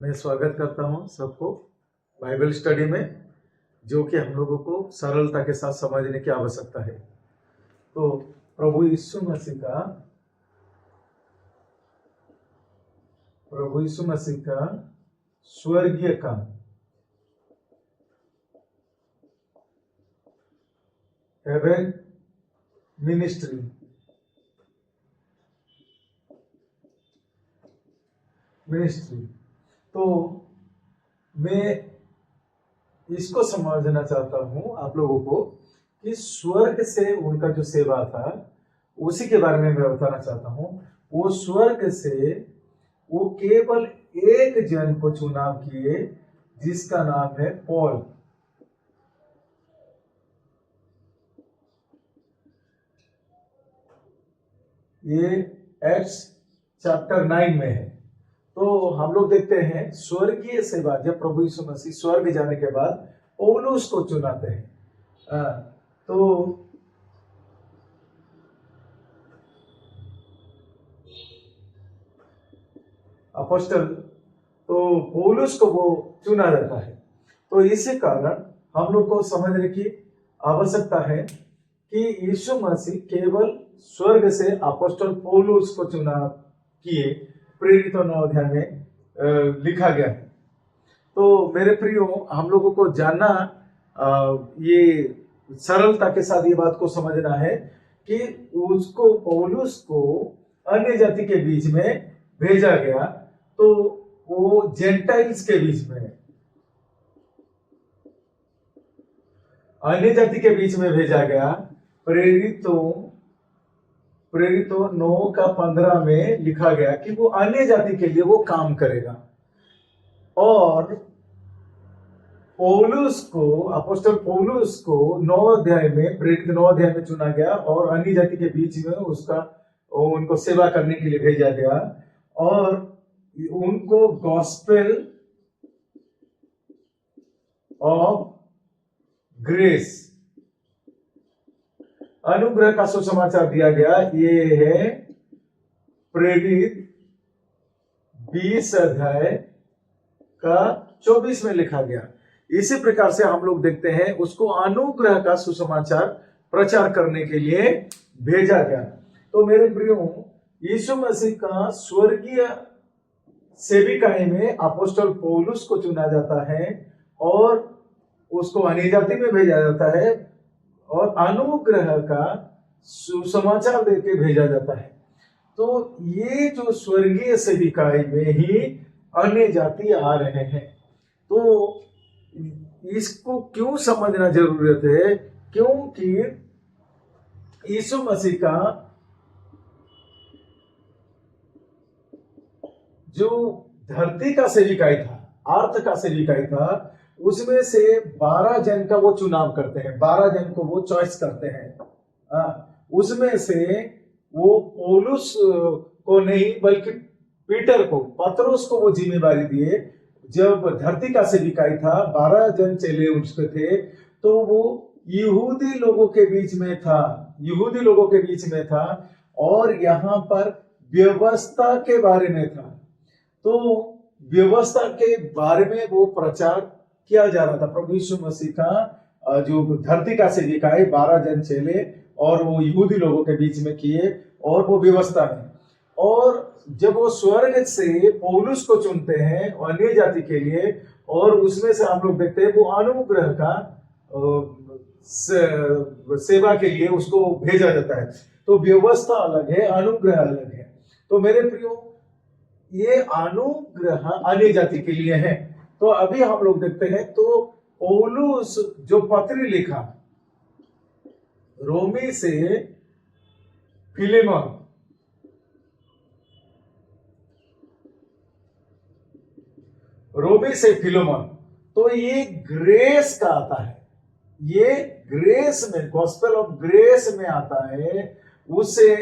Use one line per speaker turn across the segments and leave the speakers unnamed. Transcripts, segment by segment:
मैं स्वागत करता हूं सबको बाइबल स्टडी में, जो कि हम लोगों को सरलता के साथ समझने की आवश्यकता है। तो प्रभु यीशु मसीह का स्वर्गीय काम, हेवन मिनिस्ट्री, तो मैं इसको समझना चाहता हूं आप लोगों को कि स्वर्ग से उनका जो सेवा था उसी के बारे में मैं बताना चाहता हूं। वो स्वर्ग से वो केवल एक जन को चुनाव किए, जिसका नाम है पॉल। ये एक्ट्स चैप्टर 9 में है। तो हम लोग देखते हैं स्वर्गीय सेवा, जब प्रभु यीशु मसीह स्वर्ग जाने के बाद पौलुस को चुनाते हैं। तो अपोस्टल, तो पौलुस को वो चुना जाता है। तो इसी कारण हम लोग को समझने की आवश्यकता है कि यीशु मसीह केवल स्वर्ग से अपोस्टल पौलुस को चुना किए, प्रेरित 9 अध्याय में लिखा गया है। तो मेरे प्रियो, हम लोगों को जानना, ये सरलता के साथ ये बात को समझना है कि उसको, पौलुस को अन्य जाति के बीच में भेजा गया, तो वो जेंटाइल्स के बीच में, अन्य जाति के बीच में भेजा गया। प्रेरितों 9:15 में लिखा गया कि वो अन्य जाति के लिए वो काम करेगा। और पौलुस को, अपोस्टल पौलुस को 9 अध्याय में, प्रेरित 9 अध्याय में चुना गया और अन्य जाति के बीच में उनको सेवा करने के लिए भेजा गया और उनको गॉस्पेल ऑफ ग्रेस, अनुग्रह का सुसमाचार दिया गया। ये है प्रेरित 20 अध्याय का 24 में लिखा गया। इसी प्रकार से हम लोग देखते हैं उसको अनुग्रह का सुसमाचार प्रचार करने के लिए भेजा गया। तो मेरे प्रियो, यीशु मसीह का स्वर्गीय सेविकाई में अपोस्टल पौलुस को चुना जाता है और उसको अन्य जाति में भेजा जाता है और अनुग्रह का सुसमाचार देके भेजा जाता है। तो ये जो स्वर्गीय सेविकाई में ही अन्य जाति आ रहे हैं। तो इसको क्यों समझना जरूरत है? क्योंकि यीशु मसीह का जो धरती का सेविकाई था, अर्थ का सेविकाई था, उसमें से 12 जन का वो चुनाव करते हैं, 12 जन को वो चॉइस करते हैं। उसमें से वो पौलुस को नहीं बल्कि पीटर को, पतरस को वो जिम्मेदारी दिए। जब धरती का सेविकाई था, 12 जन चेले उसके थे, तो वो यहूदी लोगों के बीच में था और यहाँ पर व्यवस्था के बारे में था। तो व्यवस्था के बारे में वो प्रचार किया जा रहा था। प्रभु यीशु मसीह का जो धरती का सेविकाई, 12 जन चेले और वो यहूदी लोगों के बीच में किए और वो व्यवस्था में। और जब वो स्वर्ग से पौलुस को चुनते हैं अन्य जाति के लिए, और उसमें से हम लोग देखते हैं वो अनुग्रह का सेवा के लिए उसको भेजा जाता है। तो व्यवस्था अलग है, अनुग्रह अलग है। तो मेरे प्रियो, ये अनुग्रह अन्य जाति के लिए है। तो अभी हम लोग देखते हैं, तो पौलुस जो पत्री लिखा रोमी से फिलेमोन, तो ये ग्रेस का आता है, ये ग्रेस में, गॉस्पेल ऑफ ग्रेस में आता है। उसे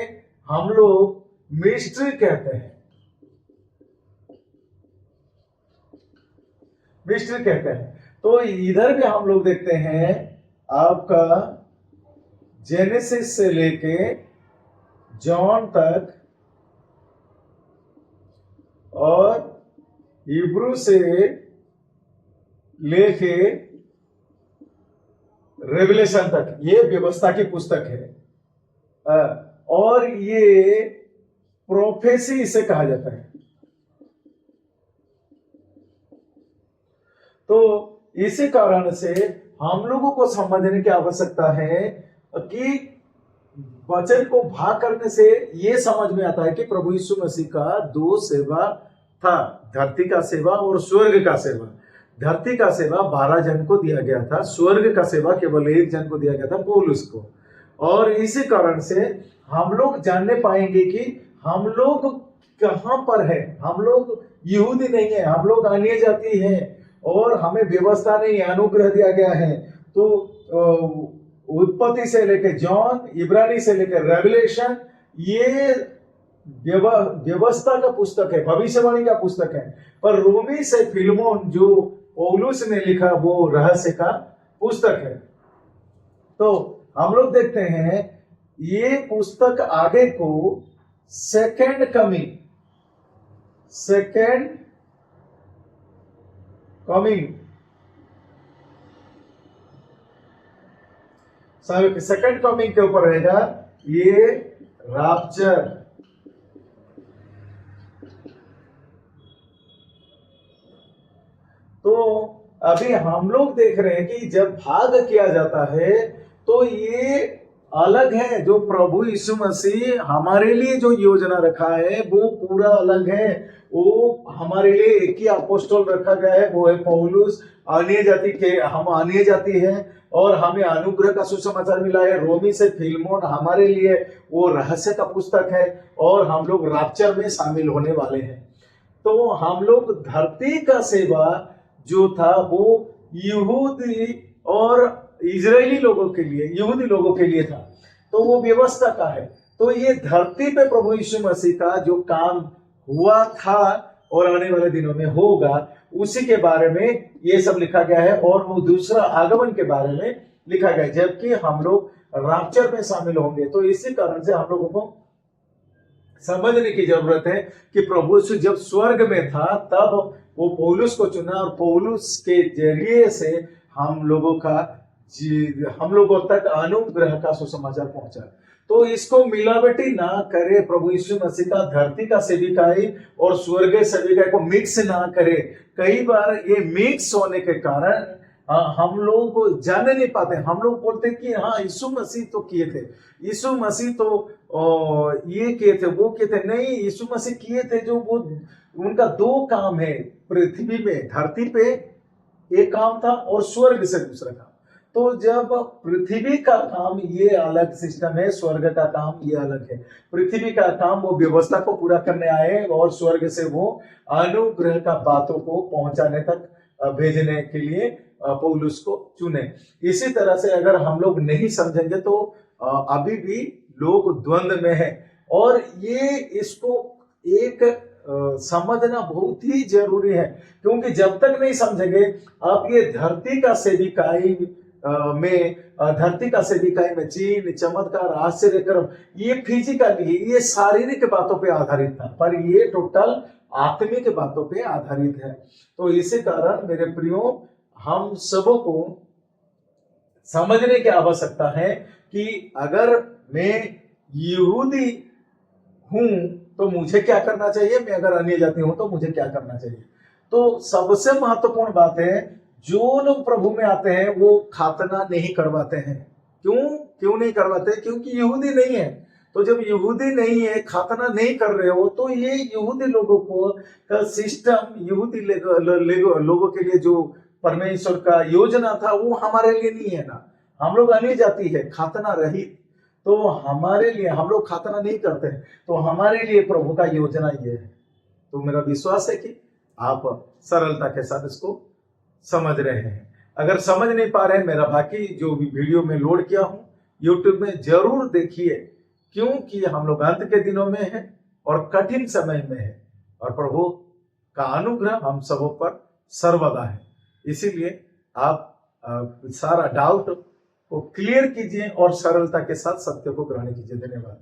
हम लोग मिस्ट्री कहते हैं, तो इधर भी हम लोग देखते हैं आपका जेनेसिस से लेके जॉन तक और हिब्रू से लेके रेवलेशन तक ये व्यवस्था की पुस्तक है, और ये प्रोफेसी इसे कहा जाता है। तो इसी कारण से हम लोगों को समझने की आवश्यकता है कि वचन को भाग करने से ये समझ में आता है कि प्रभु यीशु मसीह का दो सेवा था, धरती का सेवा और स्वर्ग का सेवा। धरती का सेवा 12 जन को दिया गया था, स्वर्ग का सेवा केवल 1 जन को दिया गया था, पौलुस को। और इसी कारण से हम लोग जानने पाएंगे कि हम लोग कहां पर है। हम लोग यहूदी नहीं है, हम लोग अन्य जाति हैं, और हमें व्यवस्था नहीं, अनुग्रह दिया गया है। तो उत्पत्ति से लेकर जॉन, इब्रानी से लेकर रेवलेशन, ये व्यवस्था का पुस्तक है, भविष्यवाणी का पुस्तक है। पर रोमी से फिलमोन जो पौलुस ने लिखा वो रहस्य का पुस्तक है। तो हम लोग देखते हैं ये पुस्तक आगे को सेकेंड कमिंग के ऊपर रहेगा, ये राप्चर। तो अभी हम लोग देख रहे हैं कि जब भाग किया जाता है तो ये अलग है। जो प्रभु यीशु मसीह हमारे लिए जो योजना रखा है वो पूरा अलग है। वो हमारे लिए एक ही अपोस्टल रखा गया है, वो है पौलुस। अन्य जाति के हम अन्य जाति हैं और हमें अनुग्रह का सुसमाचार मिला है। रोमी से फिलमोन हमारे लिए वो रहस्य का पुस्तक है, और हम लोग राप्चर में शामिल होने वाले हैं। तो हम लोग धरती का सेवा जो था वो यहूदी और इजरायली लोगों के लिए, यहूदी लोगों के लिए था। तो वो व्यवस्था का है। तो ये धरती पे प्रभु यीशु मसीह का जो काम हुआ था और आने वाले दिनों में होगा, उसी के बारे में ये सब लिखा गया है। और वो दूसरा आगमन के बारे में लिखा गया है, जबकि हम लोग राप्चर में शामिल होंगे। तो इसी कारण से हम लोगों को समझने की जरूरत है कि प्रभु यीशु जब स्वर्ग में था तब वो पौलुस को चुना, और पौलुस के जरिए से हम लोगों तक अनुग्रह का सुसमाचार पहुंचा। तो इसको मिलावटी ना करे, प्रभु यीशु मसीह का धरती का सेविकाई और स्वर्गीय सेविकाई को मिक्स ना करे। कई बार ये मिक्स होने के कारण हम लोग को जान नहीं पाते। हम लोग बोलते कि हाँ यीशु मसीह तो किए थे, यीशु मसीह तो ये किए थे, वो किए थे। नहीं, यीशु मसीह किए थे जो वो उनका 2 काम है पृथ्वी में, धरती पे एक काम था और स्वर्ग से दूसरा काम। तो जब पृथ्वी का काम ये अलग सिस्टम है, स्वर्ग का काम ये अलग है। पृथ्वी का काम वो व्यवस्था को पूरा करने आए, और स्वर्ग से वो अनुग्रह का बातों को पहुंचाने तक भेजने के लिए पौलुस को चुने। इसी तरह से अगर हम लोग नहीं समझेंगे तो अभी भी लोग द्वंद्व में है, और ये इसको एक समझना बहुत ही जरूरी है। क्योंकि जब तक नहीं समझेंगे आप ये धरती का सेविकाई में चिन्ह, चमत्कार, आश्चर्य कर्म, ये फिजिकली, ये शारीरिक बातों पे आधारित था, पर ये टोटल आत्मिक बातों पे आधारित है। तो इसी कारण मेरे प्रियो, हम सबों को समझने की आवश्यकता है कि अगर मैं यहूदी हूं तो मुझे क्या करना चाहिए, मैं अगर अन्य जाति हूं तो मुझे क्या करना चाहिए। तो सबसे महत्वपूर्ण बात है, जो लोग प्रभु में आते हैं वो खातना नहीं करवाते हैं। क्यों नहीं करवाते? क्योंकि यहूदी नहीं है। तो जब यहूदी नहीं है, खातना नहीं कर रहे हो, तो ये यहूदी लोगों को का सिस्टम, यहूदी लोगों के लिए जो परमेश्वर का योजना था वो हमारे लिए नहीं है ना। हम लोग अन्य जाति है, खातना रहित, तो हमारे लिए, हम लोग खातना नहीं करते हैं, तो हमारे लिए प्रभु का योजना ये है। तो मेरा विश्वास है कि आप सरलता के साथ इसको समझ रहे हैं। अगर समझ नहीं पा रहे हैं, मेरा बाकी जो भी वीडियो में लोड किया हूं YouTube में जरूर देखिए, क्योंकि हम लोग अंत के दिनों में हैं और कठिन समय में है, और प्रभु का अनुग्रह हम सबों पर सर्वदा है। इसीलिए आप सारा डाउट को क्लियर कीजिए और सरलता के साथ सत्य को ग्रहण कीजिए। धन्यवाद।